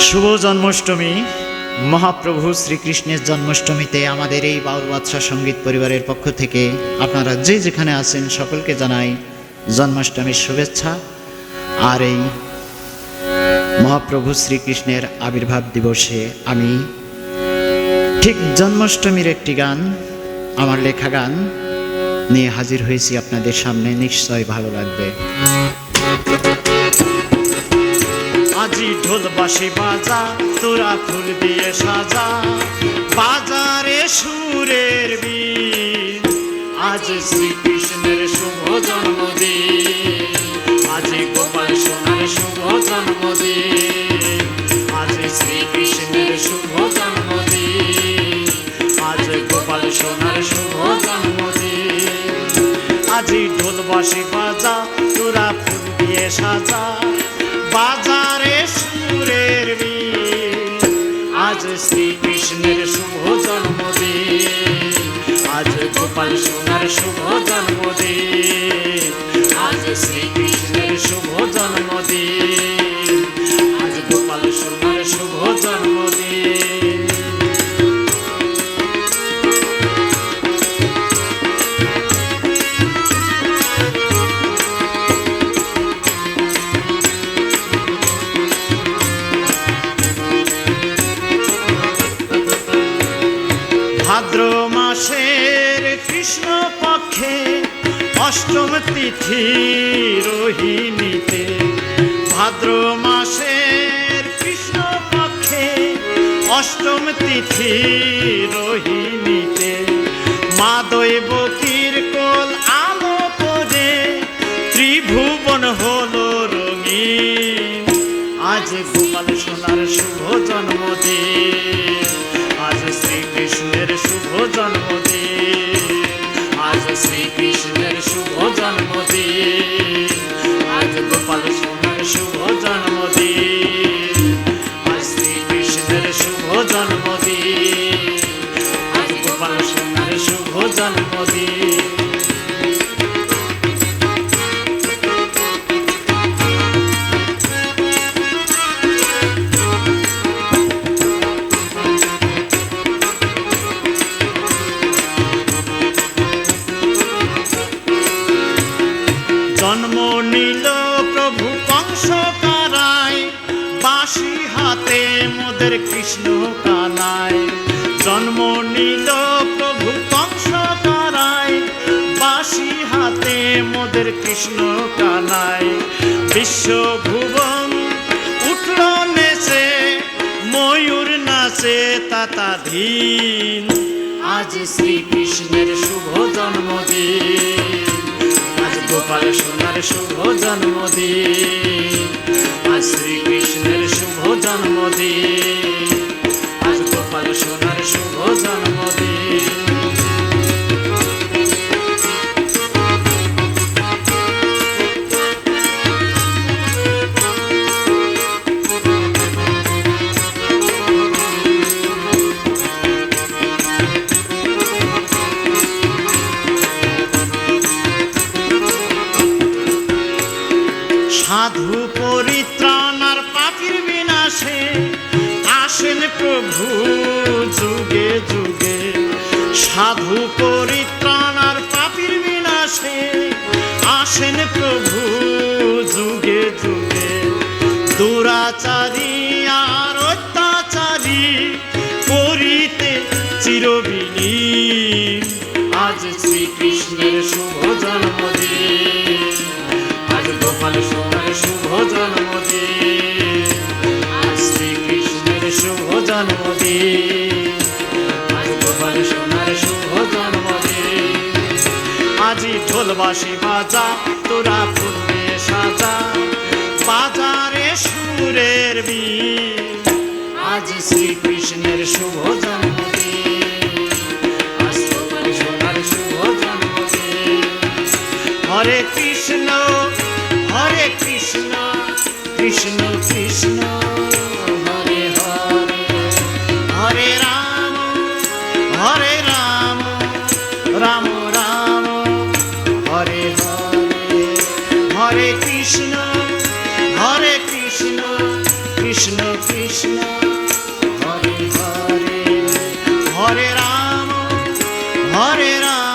শুভ জন্মাষ্টমী। মহাপ্রভু শ্রীকৃষ্ণের জন্মাষ্টমীতে আমাদের এই বাউল বাদশা সঙ্গীত পরিবারের পক্ষ থেকে আপনারা যে যেখানে আছেন সকলকে জানাই জন্মাষ্টমীর শুভেচ্ছা। আর এই মহাপ্রভু শ্রীকৃষ্ণের আবির্ভাব দিবসে আমি ঠিক জন্মাষ্টমীর একটি গান, আমার লেখা গান নিয়ে হাজির হয়েছি আপনাদের সামনে। নিশ্চয় ভালো লাগবে। আজি ঢোল বাঁশি বাজা, তোরা ফুল দিয়ে সাজা, বাজারে সুরের বীণ। আজ শ্রীকৃষ্ণের শুভ জন্মদিন, আজি গোপাল সোনার শুভ জন্মদিন। আজ শ্রীকৃষ্ণের শুভ জন্মদিন, আজ গোপাল সোনার শুভ জন্মদিন। আজি ঢোল বাঁশি বাজা, তোরা ফুল দিয়ে সাজা, বাজারে সুরের বীণ। আজ শ্রীকৃষ্ণের শুভ জন্মদিন, আজ গোপাল সোনার শুভ জন্মদিন। আজ শ্রীকৃষ্ণের শুভ জন্মদিন, আজ গোপাল সোনার শুভ জন্মদিন। ভাদ্র মাসের কৃষ্ণ পক্ষে অষ্টম তিথি রোহিণীতে, ভাদ্র মাসের কৃষ্ণ পক্ষে অষ্টম তিথি রোহিণীতে, মা দৈবকীর কোল আলো করে ত্রিভুবন হলো রঙিন। আজ গোপাল সোনার শুভ জন্মদিন, আজ শ্রীকৃষ্ণের শুভ জন্মদিন। আজ শ্রীকৃষ্ণের শুভ জন্মদিন, আজ গোপাল সোনার শুভ জন্মদিন। আজ শ্রীকৃষ্ণের শুভ জন্মদিন, আজ গোপাল সোনার শুভ জন্মদিন। জন্ম নিল প্রভু কংস কারায়, বাঁশি হাতে মোদের কৃষ্ণ কানায়। জন্ম নিল প্রভু কংস কারায়, বাঁশি হাতে মোদের কৃষ্ণ কানায়। বিশ্বভুবন উঠল নেচে, ময়ূর নাচে তাতাধীন। আজ শ্রীকৃষ্ণের শুভ জন্মদিন, গোপাল সোনার শুভ জন্মদিন। আজ শ্রীকৃষ্ণের শুভ জন্মদিন, আজ গোপাল সোনার শুভ জন্মদিন। সাধু পরিত্রাণ আর পাপীর বিনাশে আসেন প্রভু যুগে যুগে। সাধু পরিত্রাণ আর পাপীর বিনাশে আসেন প্রভু যুগে যুগে। দুরাচারী আর অত্যাচারী করিতে চিরবিলীন। আজ শ্রীকৃষ্ণের শুভ জন্মদিন, আজ গোপাল সোনার শুভ জন্মদিন। আজ শ্রীকৃষ্ণের শুভ জন্মদিন, আজ গোপাল সোনার শুভ জন্মদিন। আজি ঢোল বাঁশি বাজা, তোরা ফুল দিয়ে সাজা, বাজারে সুরের বীণ। আজ শ্রীকৃষ্ণের শুভ জন্মদিন, আজ গোপাল সোনার শুভ জন্মদিন। হরে কৃষ্ণ হরে কৃষ্ণ, কৃষ্ণ কৃষ্ণ হরে হরে, হরে রাম রাম রাম হরে হরে। হরে কৃষ্ণ কৃষ্ণ কৃষ্ণ হরে হরে, হরে রাম